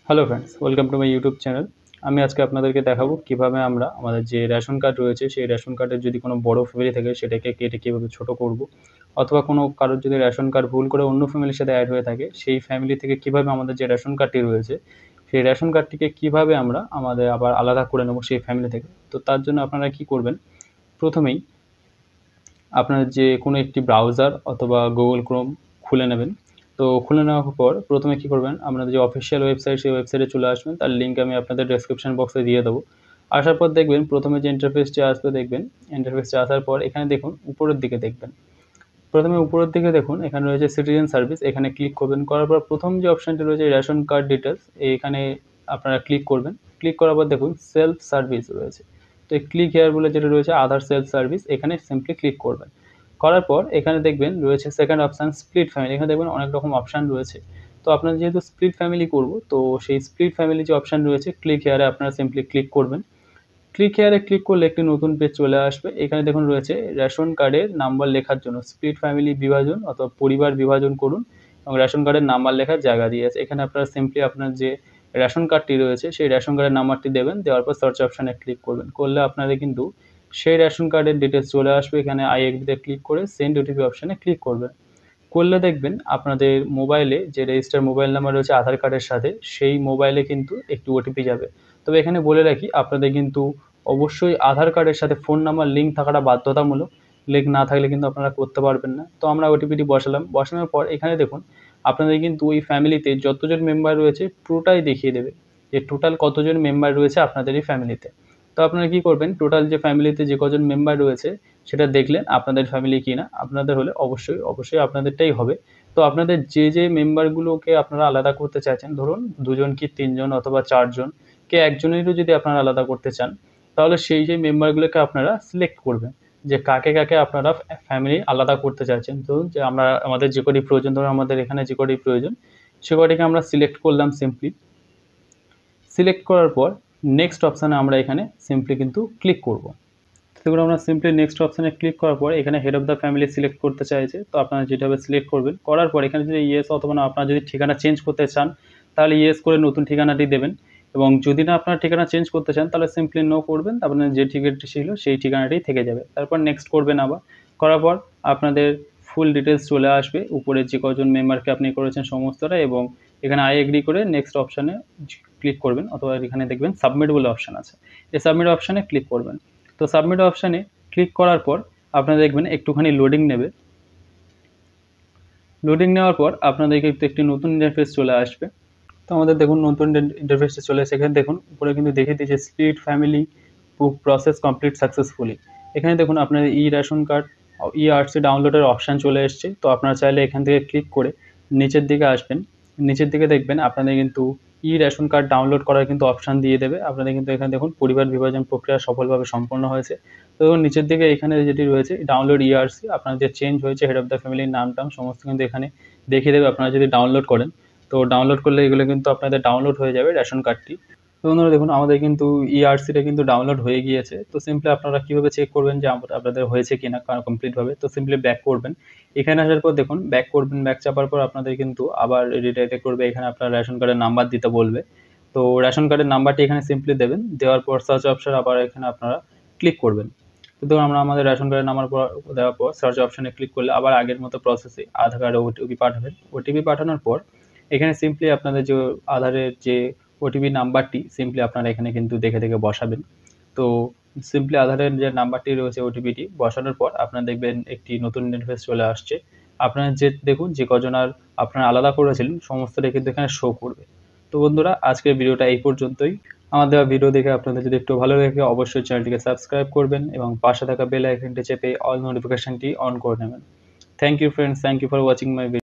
Hello friends, welcome to my YouTube channel. আমি আজকে আপনাদেরকে দেখাবো কিভাবে আমরা আমাদের যে রেশন কার্ড রয়েছে সেই রেশন কার্ডের যদি কোনো বড় ফ্যামিলি থাকে সেটাকে কেটে কীভাবে ছোট করব, অথবা কোনো কারোর যদি রেশন কার্ড ভুল করে অন্য ফ্যামিলির সাথে অ্যাড হয়ে থাকে সেই ফ্যামিলি থেকে কীভাবে আমাদের যে রেশন কার্ডটি রয়েছে সেই রেশন কার্ডটিকে কীভাবে আমরা আমাদের আবার আলাদা করে নেব সেই ফ্যামিলি থেকে। তো তার জন্য আপনারা কী করবেন, প্রথমেই আপনার যে কোনো একটি ব্রাউজার অথবা গুগল ক্রোম খুলে নেবেন। তো খুলে নেওয়ার পর প্রথমে কী করবেন, আপনাদের যে অফিসিয়াল ওয়েবসাইট সেই ওয়েবসাইটে চলে আসবেন। তার লিঙ্ক আমি আপনাদের ডেসক্রিপশন বক্সে দিয়ে দেবো। আসার পর দেখবেন প্রথমে যে ইন্টারফেসটি আসবে, দেখবেন ইন্টারফেসটি আসার পর এখানে দেখুন উপরের দিকে দেখবেন। প্রথমে উপরের দিকে দেখুন এখানে রয়েছে সিটিজেন সার্ভিস, এখানে ক্লিক করবেন। করার পর প্রথম যে অপশানটি রয়েছে রেশন কার্ড ডিটেলস, এইখানে আপনারা ক্লিক করবেন। ক্লিক করার পর দেখুন সেলফ সার্ভিস রয়েছে। তো এই ক্লিক হেয়ার বলে যেটা রয়েছে আধার সেলফ সার্ভিস, এখানে সিম্পলি ক্লিক করবেন। করার পর এখানে দেখবেন রয়েছে সেকেন্ড অপশান স্প্লিট ফ্যামিলি, এখানে দেখবেন অনেক রকম অপশান রয়েছে। তো আপনারা যেহেতু স্প্লিট ফ্যামিলি করব, তো সেই স্প্লিট ফ্যামিলি যে অপশান রয়েছে ক্লিক হেয়ারে আপনারা সিম্পলি ক্লিক করবেন। ক্লিক হেয়ারে ক্লিক করলে একটি নতুন পেজ চলে আসবে। এখানে দেখুন রয়েছে রেশন কার্ডের নাম্বার লেখার জন্য স্প্লিট ফ্যামিলি বিভাজন অথবা পরিবার বিভাজন করুন এবং রেশন কার্ডের নাম্বার লেখার জায়গা দিয়েছে। এখানে আপনারা সিম্পলি আপনার যে রেশন কার্ডটি রয়েছে সেই রেশন কার্ডের নাম্বারটি দেবেন, দেওয়ার পর সার্চ অপশানে ক্লিক করবেন। করলে আপনাদের কিন্তু সেই রেশন কার্ডের ডিটেলস চলে আসবে। এখানে আই এগ্রিতে ক্লিক করে সেন্ড ওটিপি অপশানে ক্লিক করবেন। করলে দেখবেন আপনাদের মোবাইলে যে রেজিস্টার মোবাইল নাম্বার রয়েছে আধার কার্ডের সাথে সেই মোবাইলে কিন্তু একটি ওটিপি যাবে। তবে এখানে বলে রাখি, আপনাদের কিন্তু অবশ্যই আধার কার্ডের সাথে ফোন নাম্বার লিঙ্ক থাকাটা বাধ্যতামূলক। লিঙ্ক না থাকলে কিন্তু আপনারা করতে পারবেন না। তো আমরা ওটিপিটি বসালাম। বসানোর পর এখানে দেখুন আপনাদের কিন্তু ওই ফ্যামিলিতে যতজন মেম্বার রয়েছে পুরোটাই দেখিয়ে দেবে যে টোটাল কতজন মেম্বার রয়েছে আপনাদের এই ফ্যামিলিতে। তো আপনারা কী করবেন, টোটাল যে ফ্যামিলিতে যে কজন মেম্বার রয়েছে সেটা দেখলেন আপনাদের ফ্যামিলি কি না। আপনাদের হলে অবশ্যই আপনাদেরটাই হবে। তো আপনাদের যে মেম্বারগুলোকে আপনারা আলাদা করতে চাইছেন, ধরুন ২ জন কি ৩ জন অথবা ৪ জন, কে একজনেরও যদি আপনারা আলাদা করতে চান, তাহলে সেই মেম্বারগুলোকে আপনারা সিলেক্ট করবেন যে কাকে আপনারা ফ্যামিলি আলাদা করতে চাইছেন। ধরুন যে আমাদের যে কটি প্রয়োজন, ধরুন আমাদের এখানে যে কটি প্রয়োজন সে কটিকে আমরা সিলেক্ট করলাম। সিম্পলি সিলেক্ট করার পর নেক্সট অপশানে আমরা এখানে সিম্পলি কিন্তু ক্লিক করব। দেখুন আমরা সিম্পলি নেক্সট অপশানে ক্লিক করার পর এখানে head of the family select করতে চাইছে। তো আপনারা যেভাবে সিলেক্ট করবেন, করার পর এখানে যদি ইয়েস অথবা না আপনারা যদি ঠিকানা চেঞ্জ করতে চান তাহলে ইয়েস করে নতুন ঠিকানাটি দেবেন, এবং যদি না আপনার ঠিকানা চেঞ্জ করতে চান তাহলে সিম্পলি নো করবেন। তারপরে যে ঠিকানাটি ছিল সেই ঠিকানাটি থেকে যাবে। তারপর নেক্সট করবেন আবার। করার পর আপনাদের ফুল ডিটেলস চলে আসবে, উপরে যে কজন মেম্বারকে আপনি করেছেন সমস্তটা, এবং এখানে আই এগ্রি করে নেক্সট অপশানে ক্লিক করবেন, অথবা এখানে দেখবেন সাবমিট বলে অপশান আছে, এই সাবমিট অপশানে ক্লিক করবেন। তো সাবমিট অপশানে ক্লিক করার পর আপনারা দেখবেন একটুখানি লোডিং নেবে। লোডিং নেওয়ার পর আপনাদের কিন্তু একটি নতুন ইন্টারফেস চলে আসবে। তো আমাদের দেখুন নতুন ইন্টারফেসটা চলে এসে এখানে দেখুন উপরে কিন্তু দেখিয়ে দিয়েছে split family process complete successfully. এখানে দেখুন আপনার ই রেশন কার্ড ইআরসি ডাউনলোডের অপশান চলে এসছে। তো আপনারা চাইলে এখান থেকে ক্লিক করে নিচের দিকে আসবেন। নিচের দিকে দেখবেন আপনাদের কিন্তু ই রেশন কার্ড ডাউনলোড করার কিন্তু অপশান দিয়ে দেবে। আপনাদের কিন্তু এখানে দেখুন পরিবার বিভাজন প্রক্রিয়া সফলভাবে সম্পন্ন হয়েছে। তো দেখুন নিচের দিকে এখানে যেটি রয়েছে ডাউনলোড ইআরসি, আপনার যে চেঞ্জ হয়েছে হেড অফ দ্য ফ্যামিলির নাম টাম সমস্ত কিন্তু এখানে দেখিয়ে দেবে আপনারা যদি ডাউনলোড করেন। তো ডাউনলোড করলে এগুলো কিন্তু আপনাদের ডাউনলোড হয়ে যাবে রেশন কার্ডটি। তো বন্ধুরা দেখুন আমাদের কিন্তু ইআরসিটা কিন্তু ডাউনলোড হয়ে গিয়েছে। তো সিম্পলি আপনারা কীভাবে চেক করবেন যে আপনাদের হয়েছে কিনা কমপ্লিটভাবে, তো সিম্পলি ব্যাক করবেন। এখানে আসার পর দেখুন ব্যাক করবেন, ব্যাক চাপার পর আপনাদের কিন্তু আবার রিডাইরেক্ট করবে, এখানে আপনার রেশন কার্ডের নাম্বার দিতে বলবে। তো রেশন কার্ডের নাম্বারটি এখানে সিম্পলি দেবেন, দেওয়ার পর সার্চ অপশন আবার এখানে আপনারা ক্লিক করবেন। তো ধরুন আমরা আমাদের রেশন কার্ডের নাম্বার দেওয়ার পর সার্চ অপশানে ক্লিক করলে আবার আগের মতো প্রসেসে আধার কার্ডে ওটিপি পাঠাবেন। ওটিপি পাঠানোর পর এখানে সিম্পলি আপনাদের যে আধারের যে ওটিপি নাম্বারটি সিম্পলি আপনারা এখানে কিন্তু দেখে বসাবেন। তো সিম্পলি আধারের যে নাম্বারটি রয়েছে ওটিপিটি বসানোর পর আপনারা দেখবেন একটি নতুন ইন্টারফেস চলে আসছে। আপনারা যে দেখুন যে কজন আর আপনারা আলাদা করেছিলেন সমস্তটা কিন্তু এখানে শো করবে। তো বন্ধুরা আজকের ভিডিওটা এই পর্যন্তই। আমার দেওয়া ভিডিও দেখে আপনাদের যদি একটু ভালো লাগে অবশ্যই চ্যানেলটিকে সাবস্ক্রাইব করবেন এবং পাশে থাকা বেল আইকনটি চেপে অল নোটিফিকেশনটি অন করে নেবেন। Thank you friends, thank you for watching my video.